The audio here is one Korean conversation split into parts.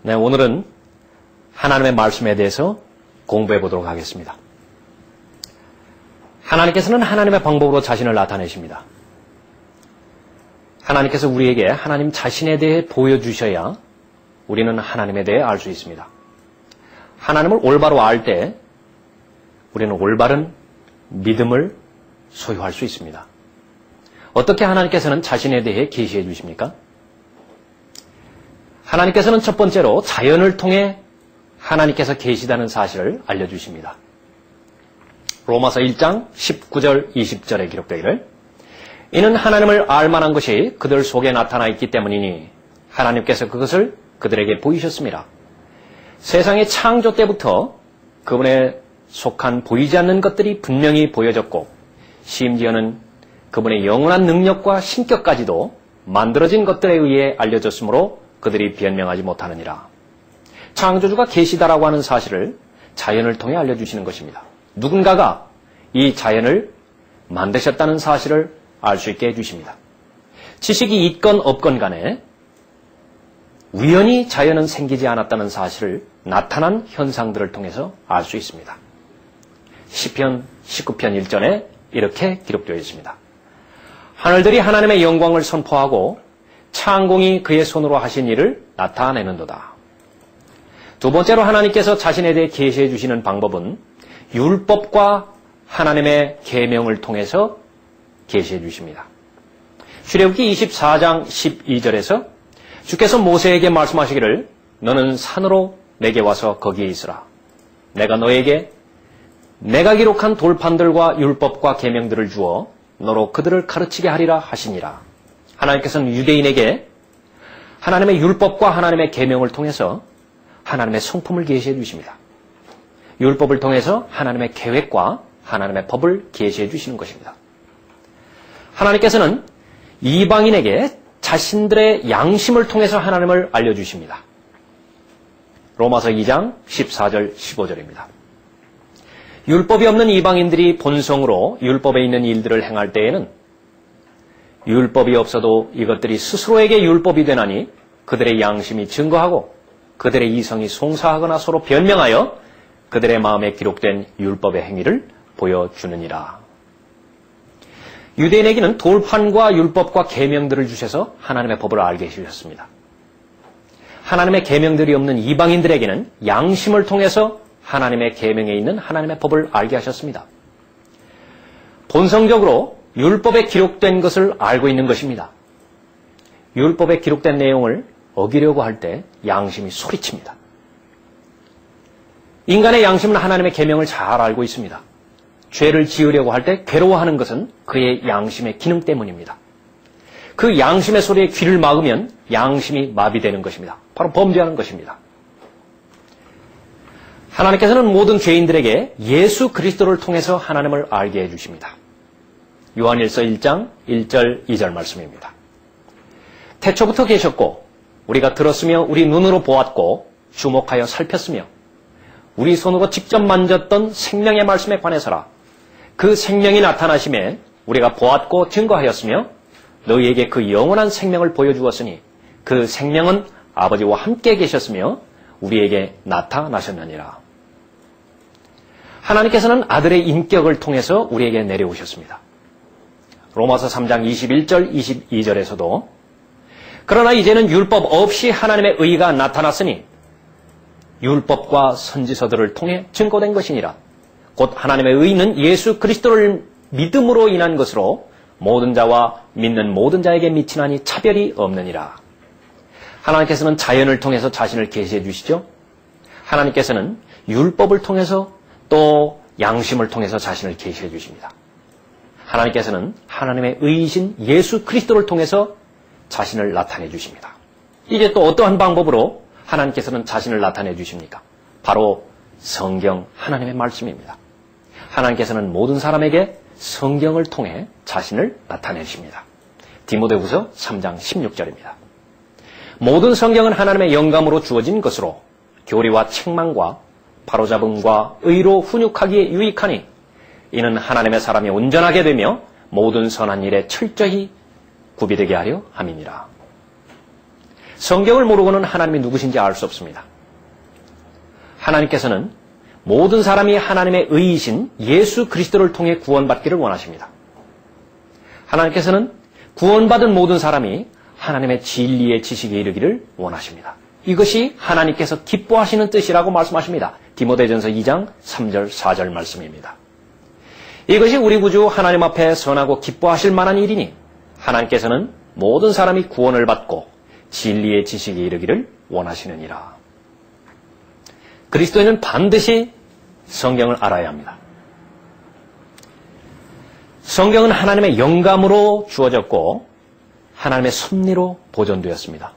네, 오늘은 하나님의 말씀에 대해서 공부해 보도록 하겠습니다. 하나님께서는 하나님의 방법으로 자신을 나타내십니다. 하나님께서 우리에게 하나님 자신에 대해 보여주셔야 우리는 하나님에 대해 알 수 있습니다. 하나님을 올바로 알 때 우리는 올바른 믿음을 소유할 수 있습니다. 어떻게 하나님께서는 자신에 대해 계시해 주십니까? 하나님께서는 첫 번째로 자연을 통해 하나님께서 계시다는 사실을 알려주십니다. 로마서 1장 19절 20절에 기록되기를 이는 하나님을 알만한 것이 그들 속에 나타나 있기 때문이니 하나님께서 그것을 그들에게 보이셨습니다. 세상의 창조 때부터 그분에 속한 보이지 않는 것들이 분명히 보여졌고 심지어는 그분의 영원한 능력과 신격까지도 만들어진 것들에 의해 알려졌으므로 그들이 변명하지 못하느니라. 창조주가 계시다라고 하는 사실을 자연을 통해 알려주시는 것입니다. 누군가가 이 자연을 만드셨다는 사실을 알 수 있게 해주십니다. 지식이 있건 없건 간에 우연히 자연은 생기지 않았다는 사실을 나타난 현상들을 통해서 알 수 있습니다. 시편 19편 1절에 이렇게 기록되어 있습니다. 하늘들이 하나님의 영광을 선포하고 창공이 그의 손으로 하신 일을 나타내는도다. 두 번째로 하나님께서 자신에 대해 계시해 주시는 방법은 율법과 하나님의 계명을 통해서 계시해 주십니다. 출애굽기 24장 12절에서 주께서 모세에게 말씀하시기를 너는 산으로 내게 와서 거기에 있으라. 내가 너에게 내가 기록한 돌판들과 율법과 계명들을 주어 너로 그들을 가르치게 하리라 하시니라. 하나님께서는 유대인에게 하나님의 율법과 하나님의 계명을 통해서 하나님의 성품을 계시해 주십니다. 율법을 통해서 하나님의 계획과 하나님의 법을 계시해 주시는 것입니다. 하나님께서는 이방인에게 자신들의 양심을 통해서 하나님을 알려주십니다. 로마서 2장 14절 15절입니다. 율법이 없는 이방인들이 본성으로 율법에 있는 일들을 행할 때에는 율법이 없어도 이것들이 스스로에게 율법이 되나니 그들의 양심이 증거하고 그들의 이성이 송사하거나 서로 변명하여 그들의 마음에 기록된 율법의 행위를 보여주느니라. 유대인에게는 돌판과 율법과 계명들을 주셔서 하나님의 법을 알게 해주셨습니다. 하나님의 계명들이 없는 이방인들에게는 양심을 통해서 하나님의 계명에 있는 하나님의 법을 알게 하셨습니다. 본성적으로 율법에 기록된 것을 알고 있는 것입니다. 율법에 기록된 내용을 어기려고 할 때 양심이 소리칩니다. 인간의 양심은 하나님의 계명을 잘 알고 있습니다. 죄를 지으려고 할 때 괴로워하는 것은 그의 양심의 기능 때문입니다. 그 양심의 소리에 귀를 막으면 양심이 마비되는 것입니다. 바로 범죄하는 것입니다. 하나님께서는 모든 죄인들에게 예수 그리스도를 통해서 하나님을 알게 해주십니다. 요한일서 1장 1절 2절 말씀입니다. 태초부터 계셨고 우리가 들었으며 우리 눈으로 보았고 주목하여 살폈으며 우리 손으로 직접 만졌던 생명의 말씀에 관해서라. 그 생명이 나타나심에 우리가 보았고 증거하였으며 너희에게 그 영원한 생명을 보여주었으니 그 생명은 아버지와 함께 계셨으며 우리에게 나타나셨느니라. 하나님께서는 아들의 인격을 통해서 우리에게 내려오셨습니다. 로마서 3장 21절 22절에서도 그러나 이제는 율법 없이 하나님의 의가 나타났으니 율법과 선지서들을 통해 증거된 것이니라. 곧 하나님의 의는 예수 그리스도를 믿음으로 인한 것으로 모든 자와 믿는 모든 자에게 미치나니 차별이 없느니라. 하나님께서는 자연을 통해서 자신을 계시해 주시죠. 하나님께서는 율법을 통해서 또 양심을 통해서 자신을 계시해 주십니다. 하나님께서는 하나님의 의이신 예수 그리스도를 통해서 자신을 나타내 주십니다. 이제 또 어떠한 방법으로 하나님께서는 자신을 나타내 주십니까? 바로 성경 하나님의 말씀입니다. 하나님께서는 모든 사람에게 성경을 통해 자신을 나타내 주십니다. 디모데후서 3장 16절입니다. 모든 성경은 하나님의 영감으로 주어진 것으로 교리와 책망과 바로잡음과 의로 훈육하기에 유익하니 이는 하나님의 사람이 온전하게 되며 모든 선한 일에 철저히 구비되게 하려 함이니라. 성경을 모르고는 하나님이 누구신지 알 수 없습니다. 하나님께서는 모든 사람이 하나님의 의이신 예수 그리스도를 통해 구원받기를 원하십니다. 하나님께서는 구원받은 모든 사람이 하나님의 진리의 지식에 이르기를 원하십니다. 이것이 하나님께서 기뻐하시는 뜻이라고 말씀하십니다. 디모데전서 2장 3절 4절 말씀입니다. 이것이 우리 구주 하나님 앞에 선하고 기뻐하실 만한 일이니 하나님께서는 모든 사람이 구원을 받고 진리의 지식에 이르기를 원하시느니라. 그리스도인은 반드시 성경을 알아야 합니다. 성경은 하나님의 영감으로 주어졌고 하나님의 섭리로 보존되었습니다.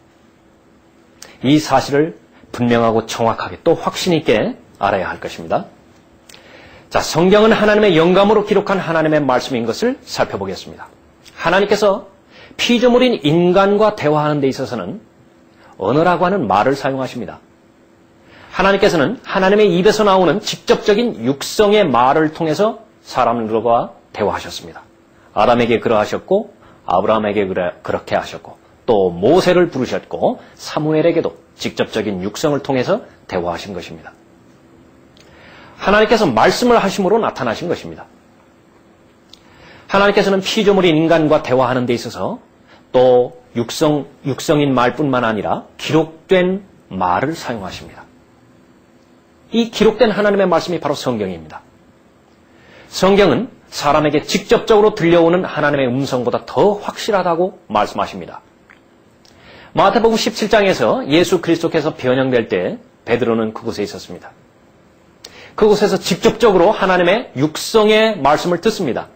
이 사실을 분명하고 정확하게 또 확신 있게 알아야 할 것입니다. 자, 성경은 하나님의 영감으로 기록한 하나님의 말씀인 것을 살펴보겠습니다. 하나님께서 피조물인 인간과 대화하는 데 있어서는 언어라고 하는 말을 사용하십니다. 하나님께서는 하나님의 입에서 나오는 직접적인 육성의 말을 통해서 사람들과 대화하셨습니다. 아담에게 그러하셨고 아브라함에게 그렇게 하셨고 또 모세를 부르셨고 사무엘에게도 직접적인 육성을 통해서 대화하신 것입니다. 하나님께서 말씀을 하심으로 나타나신 것입니다. 하나님께서는 피조물인 인간과 대화하는 데 있어서 또 육성인 말뿐만 아니라 기록된 말을 사용하십니다. 이 기록된 하나님의 말씀이 바로 성경입니다. 성경은 사람에게 직접적으로 들려오는 하나님의 음성보다 더 확실하다고 말씀하십니다. 마태복음 17장에서 예수 그리스도께서 변형될 때 베드로는 그곳에 있었습니다. 그곳에서 직접적으로 하나님의 육성의 말씀을 듣습니다.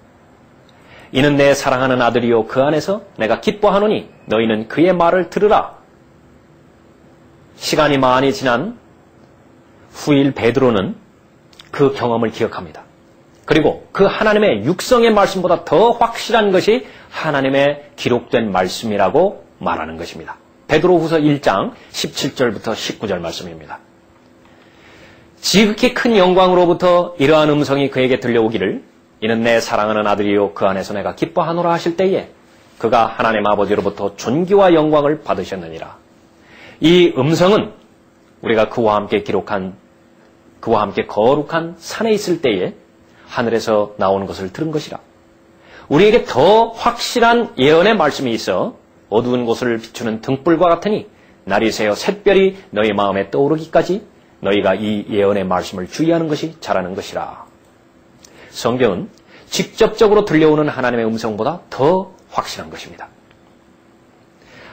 이는 내 사랑하는 아들이요 그 안에서 내가 기뻐하노니 너희는 그의 말을 들으라. 시간이 많이 지난 후일 베드로는 그 경험을 기억합니다. 그리고 그 하나님의 육성의 말씀보다 더 확실한 것이 하나님의 기록된 말씀이라고 말하는 것입니다. 베드로후서 1장 17절부터 19절 말씀입니다. 지극히 큰 영광으로부터 이러한 음성이 그에게 들려오기를 이는 내 사랑하는 아들이요 그 안에서 내가 기뻐하노라 하실 때에 그가 하나님 아버지로부터 존귀와 영광을 받으셨느니라. 이 음성은 우리가 그와 함께 거룩한 산에 있을 때에 하늘에서 나오는 것을 들은 것이라. 우리에게 더 확실한 예언의 말씀이 있어 어두운 곳을 비추는 등불과 같으니 날이 새어 샛별이 너희 마음에 떠오르기까지 너희가 이 예언의 말씀을 주의하는 것이 잘하는 것이라. 성경은 직접적으로 들려오는 하나님의 음성보다 더 확실한 것입니다.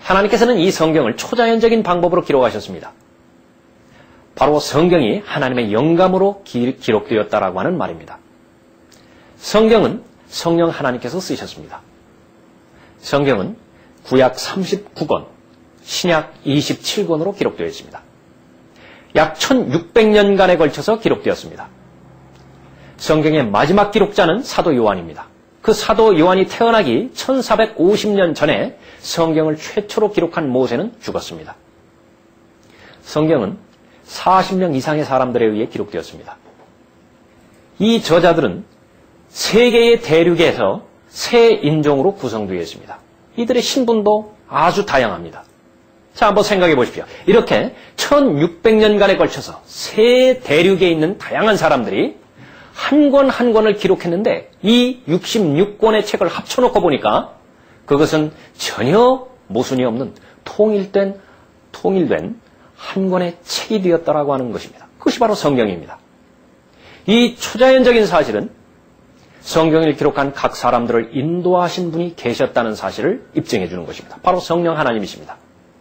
하나님께서는 이 성경을 초자연적인 방법으로 기록하셨습니다. 바로 성경이 하나님의 영감으로 기록되었다라고 하는 말입니다. 성경은 성령 하나님께서 쓰셨습니다. 성경은 구약 39권, 신약 27권으로 기록되어 있습니다. 약 1600년간에 걸쳐서 기록되었습니다. 성경의 마지막 기록자는 사도 요한입니다. 그 사도 요한이 태어나기 1450년 전에 성경을 최초로 기록한 모세는 죽었습니다. 성경은 40명 이상의 사람들에 의해 기록되었습니다. 이 저자들은 세계의 대륙에서 세 인종으로 구성되어 있습니다. 이들의 신분도 아주 다양합니다. 자, 한번 생각해 보십시오. 이렇게 1600년간에 걸쳐서 세 대륙에 있는 다양한 사람들이 한 권 한 권을 기록했는데 이 66권의 책을 합쳐놓고 보니까 그것은 전혀 모순이 없는 통일된 한 권의 책이 되었다라고 하는 것입니다. 그것이 바로 성경입니다. 이 초자연적인 사실은 성경을 기록한 각 사람들을 인도하신 분이 계셨다는 사실을 입증해 주는 것입니다. 바로 성령 하나님이십니다.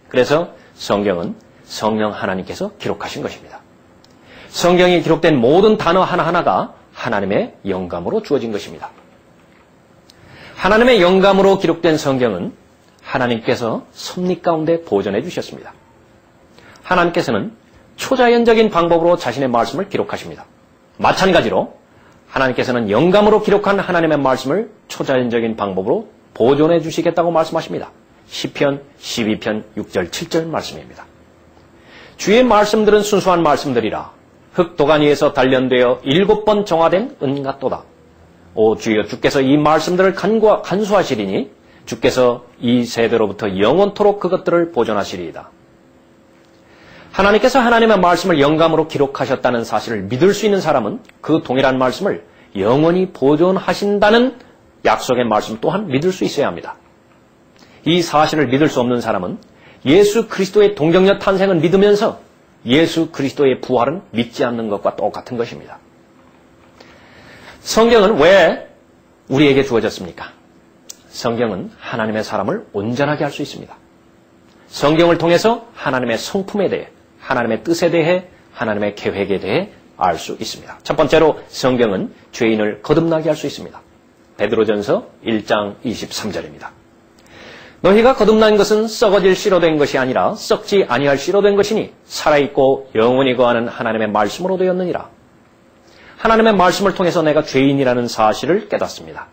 그래서 성경은 성령 하나님께서 기록하신 것입니다. 성경에 기록된 모든 단어 하나하나가 하나님의 영감으로 주어진 것입니다. 하나님의 영감으로 기록된 성경은 하나님께서 섭리 가운데 보존해 주셨습니다. 하나님께서는 초자연적인 방법으로 자신의 말씀을 기록하십니다. 마찬가지로 하나님께서는 영감으로 기록한 하나님의 말씀을 초자연적인 방법으로 보존해 주시겠다고 말씀하십니다. 시편 12편 6절 7절 말씀입니다. 주의 말씀들은 순수한 말씀들이라 흙 도간 위에서 단련되어 7번 정화된 은 같도다. 오 주여 주께서 이 말씀들을 간수하시리니 주께서 이 세대로부터 영원토록 그것들을 보존하시리이다. 하나님께서 하나님의 말씀을 영감으로 기록하셨다는 사실을 믿을 수 있는 사람은 그 동일한 말씀을 영원히 보존하신다는 약속의 말씀 또한 믿을 수 있어야 합니다. 이 사실을 믿을 수 없는 사람은 예수 그리스도의 동정녀 탄생을 믿으면서 예수 그리스도의 부활은 믿지 않는 것과 똑같은 것입니다. 성경은 왜 우리에게 주어졌습니까? 성경은 하나님의 사람을 온전하게 할 수 있습니다. 성경을 통해서 하나님의 성품에 대해, 하나님의 뜻에 대해, 하나님의 계획에 대해 알 수 있습니다. 첫 번째로 성경은 죄인을 거듭나게 할 수 있습니다. 베드로전서 1장 23절입니다. 너희가 거듭난 것은 썩어질 씨로 된 것이 아니라 썩지 아니할 씨로 된 것이니 살아있고 영원히 거하는 하나님의 말씀으로 되었느니라. 하나님의 말씀을 통해서 내가 죄인이라는 사실을 깨닫습니다.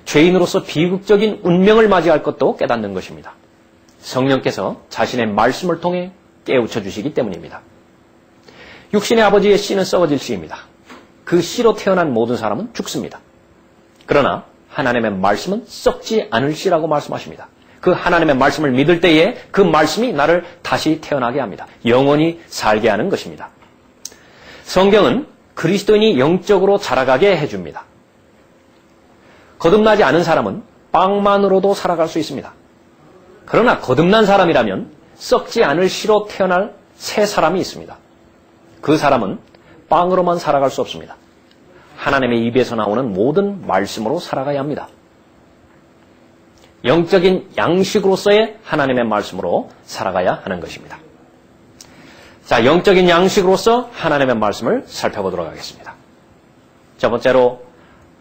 죄인으로서 비극적인 운명을 맞이할 것도 깨닫는 것입니다. 성령께서 자신의 말씀을 통해 깨우쳐 주시기 때문입니다. 육신의 아버지의 씨는 썩어질 씨입니다. 그 씨로 태어난 모든 사람은 죽습니다. 그러나 하나님의 말씀은 썩지 않을 씨라고 말씀하십니다. 그 하나님의 말씀을 믿을 때에 그 말씀이 나를 다시 태어나게 합니다. 영원히 살게 하는 것입니다. 성경은 그리스도인이 영적으로 자라가게 해줍니다. 거듭나지 않은 사람은 빵만으로도 살아갈 수 있습니다. 그러나 거듭난 사람이라면 썩지 않을 씨로 태어날 새 사람이 있습니다. 그 사람은 빵으로만 살아갈 수 없습니다. 하나님의 입에서 나오는 모든 말씀으로 살아가야 합니다. 영적인 양식으로서의 하나님의 말씀으로 살아가야 하는 것입니다. 자, 영적인 양식으로서 하나님의 말씀을 살펴보도록 하겠습니다. 첫 번째로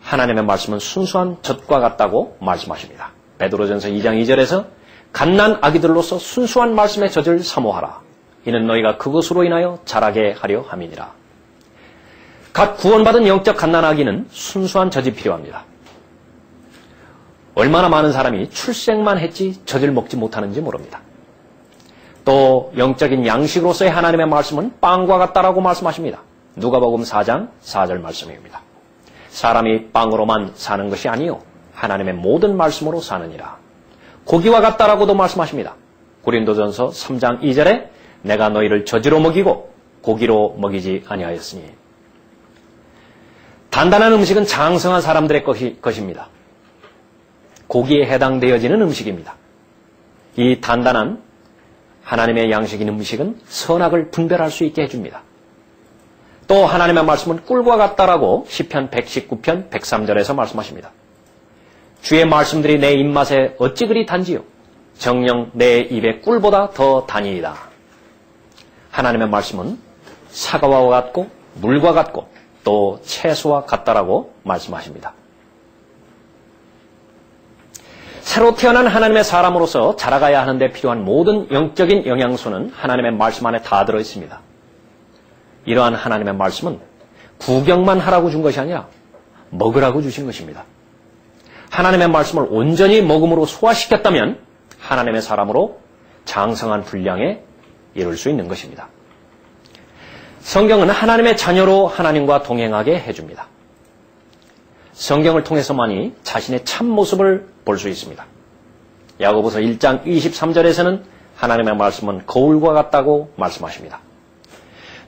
하나님의 말씀은 순수한 젖과 같다고 말씀하십니다. 베드로전서 2장 2절에서 갓난 아기들로서 순수한 말씀의 젖을 사모하라. 이는 너희가 그것으로 인하여 자라게 하려 함이니라. 갓 구원받은 영적 갓난 아기는 순수한 젖이 필요합니다. 얼마나 많은 사람이 출생만 했지 젖을 먹지 못하는지 모릅니다. 또 영적인 양식으로서의 하나님의 말씀은 빵과 같다라고 말씀하십니다. 누가복음 4장 4절 말씀입니다. 사람이 빵으로만 사는 것이 아니요 하나님의 모든 말씀으로 사느니라. 고기와 같다라고도 말씀하십니다. 고린도전서 3장 2절에 내가 너희를 젖으로 먹이고 고기로 먹이지 아니하였으니. 단단한 음식은 장성한 사람들의 것입니다. 고기에 해당되어지는 음식입니다. 이 단단한 하나님의 양식인 음식은 선악을 분별할 수 있게 해줍니다. 또 하나님의 말씀은 꿀과 같다라고 시편 119편 103절에서 말씀하십니다. 주의 말씀들이 내 입맛에 어찌 그리 단지요? 정녕 내 입의 꿀보다 더 단이이다. 하나님의 말씀은 사과와 같고 물과 같고 또 채소와 같다라고 말씀하십니다. 새로 태어난 하나님의 사람으로서 자라가야 하는데 필요한 모든 영적인 영양소는 하나님의 말씀 안에 다 들어있습니다. 이러한 하나님의 말씀은 구경만 하라고 준 것이 아니라 먹으라고 주신 것입니다. 하나님의 말씀을 온전히 먹음으로 소화시켰다면 하나님의 사람으로 장성한 분량에 이룰 수 있는 것입니다. 성경은 하나님의 자녀로 하나님과 동행하게 해줍니다. 성경을 통해서만이 자신의 참모습을 볼 수 있습니다. 야고보서 1장 23절에서는 하나님의 말씀은 거울과 같다고 말씀하십니다.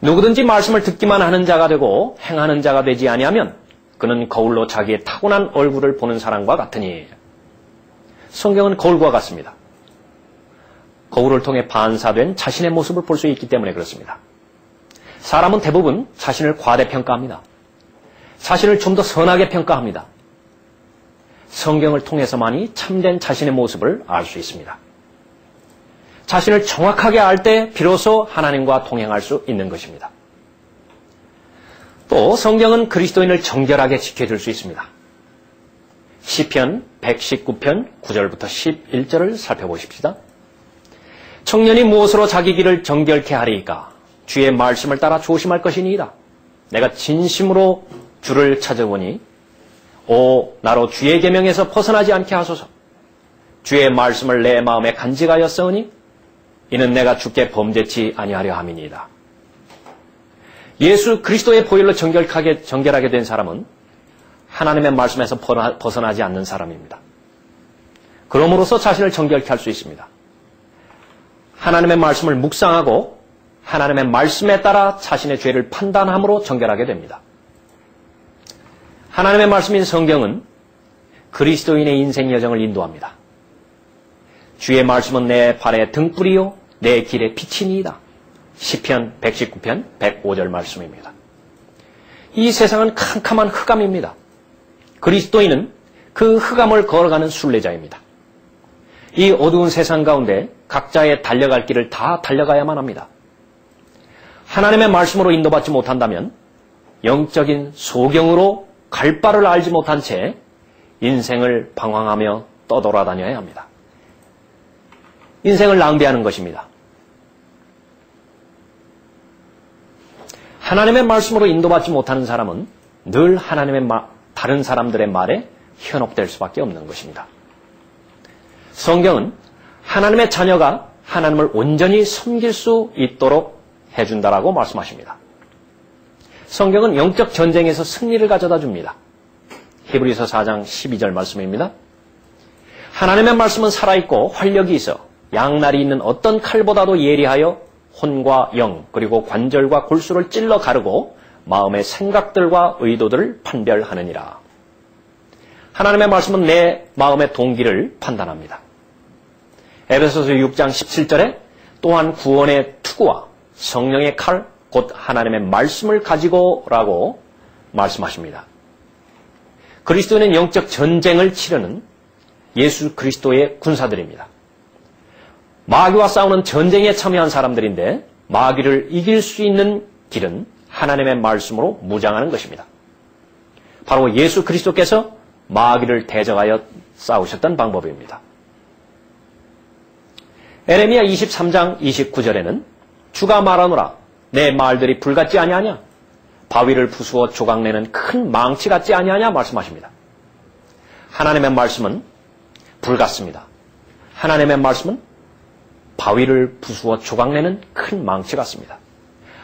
누구든지 말씀을 듣기만 하는 자가 되고 행하는 자가 되지 아니하면 그는 거울로 자기의 타고난 얼굴을 보는 사람과 같으니. 성경은 거울과 같습니다. 거울을 통해 반사된 자신의 모습을 볼 수 있기 때문에 그렇습니다. 사람은 대부분 자신을 과대평가합니다. 자신을 좀 더 선하게 평가합니다. 성경을 통해서만이 참된 자신의 모습을 알 수 있습니다. 자신을 정확하게 알 때 비로소 하나님과 동행할 수 있는 것입니다. 또 성경은 그리스도인을 정결하게 지켜줄 수 있습니다. 시편 119편 9절부터 11절을 살펴보십시다. 청년이 무엇으로 자기 길을 정결케 하리이까? 주의 말씀을 따라 조심할 것이니이다. 내가 진심으로 주를 찾아보니 오 나로 주의 계명에서 벗어나지 않게 하소서. 주의 말씀을 내 마음에 간직하였사오니 이는 내가 주께 범죄치 아니하려 함이니이다. 예수 그리스도의 보혈로 정결하게 된 사람은 하나님의 말씀에서 벗어나지 않는 사람입니다. 그러므로서 자신을 정결케 할 수 있습니다. 하나님의 말씀을 묵상하고 하나님의 말씀에 따라 자신의 죄를 판단함으로 정결하게 됩니다. 하나님의 말씀인 성경은 그리스도인의 인생 여정을 인도합니다. 주의 말씀은 내 발의 등불이요 내 길의 빛이니이다. 시편 119편 105절 말씀입니다. 이 세상은 캄캄한 흑암입니다. 그리스도인은 그 흑암을 걸어가는 순례자입니다. 이 어두운 세상 가운데 각자의 달려갈 길을 다 달려가야만 합니다. 하나님의 말씀으로 인도받지 못한다면 영적인 소경으로 갈 바를 알지 못한 채 인생을 방황하며 떠돌아다녀야 합니다. 인생을 낭비하는 것입니다. 하나님의 말씀으로 인도받지 못하는 사람은 늘 다른 사람들의 말에 현혹될 수밖에 없는 것입니다. 성경은 하나님의 자녀가 하나님을 온전히 섬길 수 있도록 해준다라고 말씀하십니다. 성경은 영적 전쟁에서 승리를 가져다 줍니다. 히브리서 4장 12절 말씀입니다. 하나님의 말씀은 살아있고 활력이 있어 양날이 있는 어떤 칼보다도 예리하여 혼과 영 그리고 관절과 골수를 찔러 가르고 마음의 생각들과 의도들을 판별하느니라. 하나님의 말씀은 내 마음의 동기를 판단합니다. 에베소서 6장 17절에 또한 구원의 투구와 성령의 칼, 곧 하나님의 말씀을 가지고라고 말씀하십니다. 그리스도인은 영적 전쟁을 치르는 예수 그리스도의 군사들입니다. 마귀와 싸우는 전쟁에 참여한 사람들인데 마귀를 이길 수 있는 길은 하나님의 말씀으로 무장하는 것입니다. 바로 예수 그리스도께서 마귀를 대적하여 싸우셨던 방법입니다. 에레미야 23장 29절에는 주가 말하노라 내 말들이 불같지 아니하냐 바위를 부수어 조각내는 큰 망치 같지 아니하냐 말씀하십니다. 하나님의 말씀은 불같습니다. 하나님의 말씀은 바위를 부수어 조각내는 큰 망치 같습니다.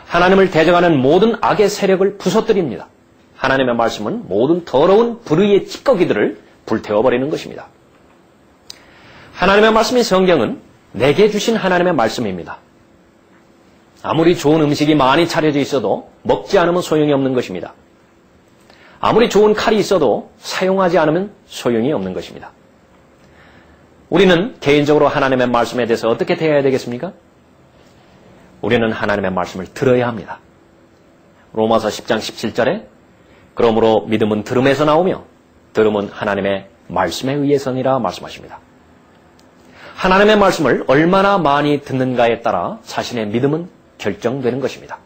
하나님을 대적하는 모든 악의 세력을 부서뜨립니다. 하나님의 말씀은 모든 더러운 불의의 찌꺼기들을 불태워버리는 것입니다. 하나님의 말씀인 성경은 내게 주신 하나님의 말씀입니다. 아무리 좋은 음식이 많이 차려져 있어도 먹지 않으면 소용이 없는 것입니다. 아무리 좋은 칼이 있어도 사용하지 않으면 소용이 없는 것입니다. 우리는 개인적으로 하나님의 말씀에 대해서 어떻게 대해야 되겠습니까? 우리는 하나님의 말씀을 들어야 합니다. 로마서 10장 17절에 그러므로 믿음은 들음에서 나오며 들음은 하나님의 말씀에 의해서니라 말씀하십니다. 하나님의 말씀을 얼마나 많이 듣는가에 따라 자신의 믿음은 결정되는 것입니다.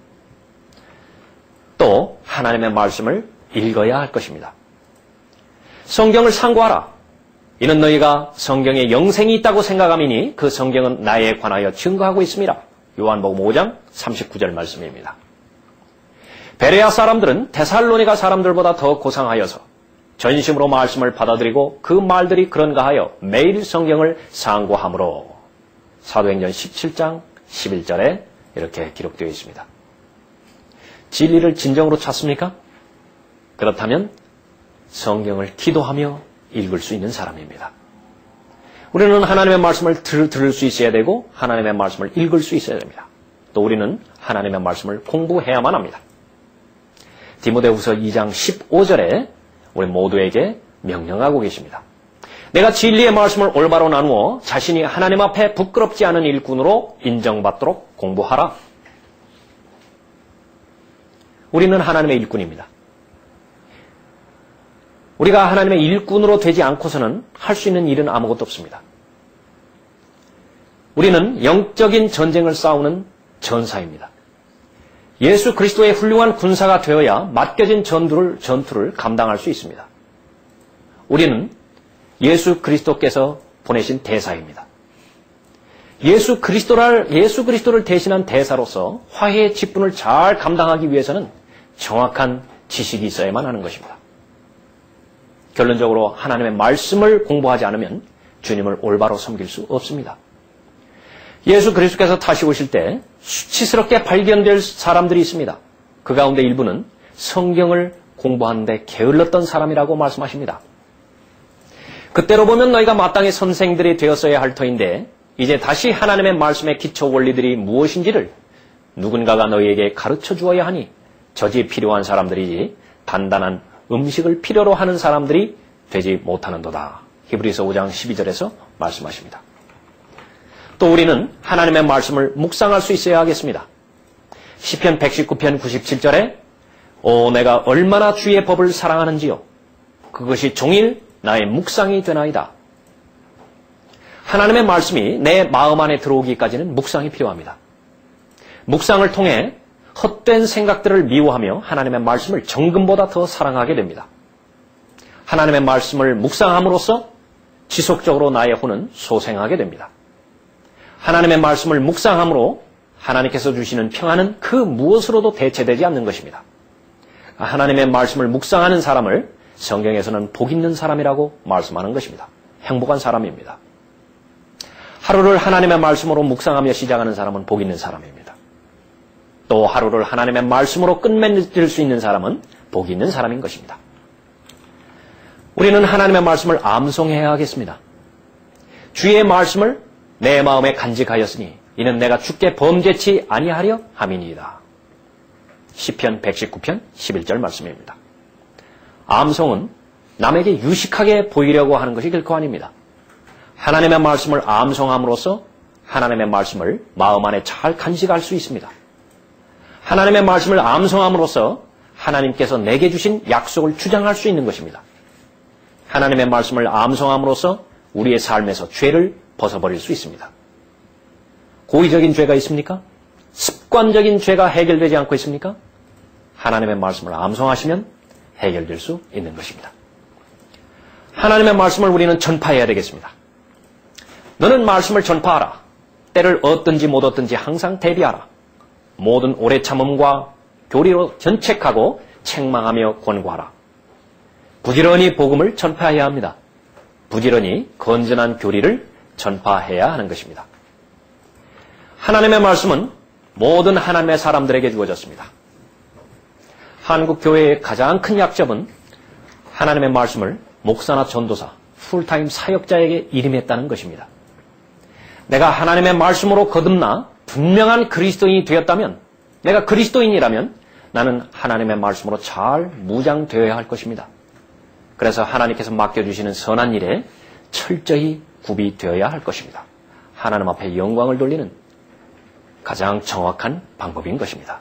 또 하나님의 말씀을 읽어야 할 것입니다. 성경을 상고하라. 이는 너희가 성경에 영생이 있다고 생각함이니 그 성경은 나에 관하여 증거하고 있습니다. 요한복음 5장 39절 말씀입니다. 베레아 사람들은 데살로니가 사람들보다 더 고상하여서 전심으로 말씀을 받아들이고 그 말들이 그런가 하여 매일 성경을 상고함으로 사도행전 17장 11절에 이렇게 기록되어 있습니다. 진리를 진정으로 찾습니까? 그렇다면 성경을 기도하며 읽을 수 있는 사람입니다. 우리는 하나님의 말씀을 들을 수 있어야 되고 하나님의 말씀을 읽을 수 있어야 됩니다. 또 우리는 하나님의 말씀을 공부해야만 합니다. 디모데후서 2장 15절에 우리 모두에게 명령하고 계십니다. 내가 진리의 말씀을 올바로 나누어 자신이 하나님 앞에 부끄럽지 않은 일꾼으로 인정받도록 공부하라. 우리는 하나님의 일꾼입니다. 우리가 하나님의 일꾼으로 되지 않고서는 할 수 있는 일은 아무것도 없습니다. 우리는 영적인 전쟁을 싸우는 전사입니다. 예수 그리스도의 훌륭한 군사가 되어야 맡겨진 전투를 감당할 수 있습니다. 우리는 예수 그리스도께서 보내신 대사입니다. 예수 그리스도를 대신한 대사로서 화해의 직분을 잘 감당하기 위해서는 정확한 지식이 있어야만 하는 것입니다. 결론적으로 하나님의 말씀을 공부하지 않으면 주님을 올바로 섬길 수 없습니다. 예수 그리스도께서 다시 오실 때 수치스럽게 발견될 사람들이 있습니다. 그 가운데 일부는 성경을 공부하는데 게을렀던 사람이라고 말씀하십니다. 그때로 보면 너희가 마땅히 선생들이 되었어야 할 터인데 이제 다시 하나님의 말씀의 기초 원리들이 무엇인지를 누군가가 너희에게 가르쳐 주어야 하니 젖이 필요한 사람들이지 단단한 음식을 필요로 하는 사람들이 되지 못하는도다. 히브리서 5장 12절에서 말씀하십니다. 또 우리는 하나님의 말씀을 묵상할 수 있어야 하겠습니다. 시편 119편 97절에 오 내가 얼마나 주의 법을 사랑하는지요. 그것이 종일 나의 묵상이 되나이다. 하나님의 말씀이 내 마음 안에 들어오기까지는 묵상이 필요합니다. 묵상을 통해 헛된 생각들을 미워하며 하나님의 말씀을 정금보다 더 사랑하게 됩니다. 하나님의 말씀을 묵상함으로써 지속적으로 나의 혼은 소생하게 됩니다. 하나님의 말씀을 묵상함으로 하나님께서 주시는 평안은 그 무엇으로도 대체되지 않는 것입니다. 하나님의 말씀을 묵상하는 사람을 성경에서는 복 있는 사람이라고 말씀하는 것입니다. 행복한 사람입니다. 하루를 하나님의 말씀으로 묵상하며 시작하는 사람은 복 있는 사람입니다. 또 하루를 하나님의 말씀으로 끝맺을 수 있는 사람은 복 있는 사람인 것입니다. 우리는 하나님의 말씀을 암송해야 하겠습니다. 주의 말씀을 내 마음에 간직하였으니 이는 내가 주께 범죄치 아니하려 함이니이다. 시편 119편 11절 말씀입니다. 암송은 남에게 유식하게 보이려고 하는 것이 결코 아닙니다. 하나님의 말씀을 암송함으로써 하나님의 말씀을 마음 안에 잘 간직할 수 있습니다. 하나님의 말씀을 암송함으로써 하나님께서 내게 주신 약속을 주장할 수 있는 것입니다. 하나님의 말씀을 암송함으로써 우리의 삶에서 죄를 벗어버릴 수 있습니다. 고의적인 죄가 있습니까? 습관적인 죄가 해결되지 않고 있습니까? 하나님의 말씀을 암송하시면 해결될 수 있는 것입니다. 하나님의 말씀을 우리는 전파해야 되겠습니다. 너는 말씀을 전파하라. 때를 얻든지 못 얻든지 항상 대비하라. 모든 오래 참음과 교리로 견책하고 책망하며 권고하라. 부지런히 복음을 전파해야 합니다. 부지런히 건전한 교리를 전파해야 하는 것입니다. 하나님의 말씀은 모든 하나님의 사람들에게 주어졌습니다. 한국 교회의 가장 큰 약점은 하나님의 말씀을 목사나 전도사, 풀타임 사역자에게 일임했다는 것입니다. 내가 하나님의 말씀으로 거듭나 분명한 그리스도인이 되었다면, 내가 그리스도인이라면 나는 하나님의 말씀으로 잘 무장되어야 할 것입니다. 그래서 하나님께서 맡겨주시는 선한 일에 철저히 구비되어야 할 것입니다. 하나님 앞에 영광을 돌리는 가장 정확한 방법인 것입니다.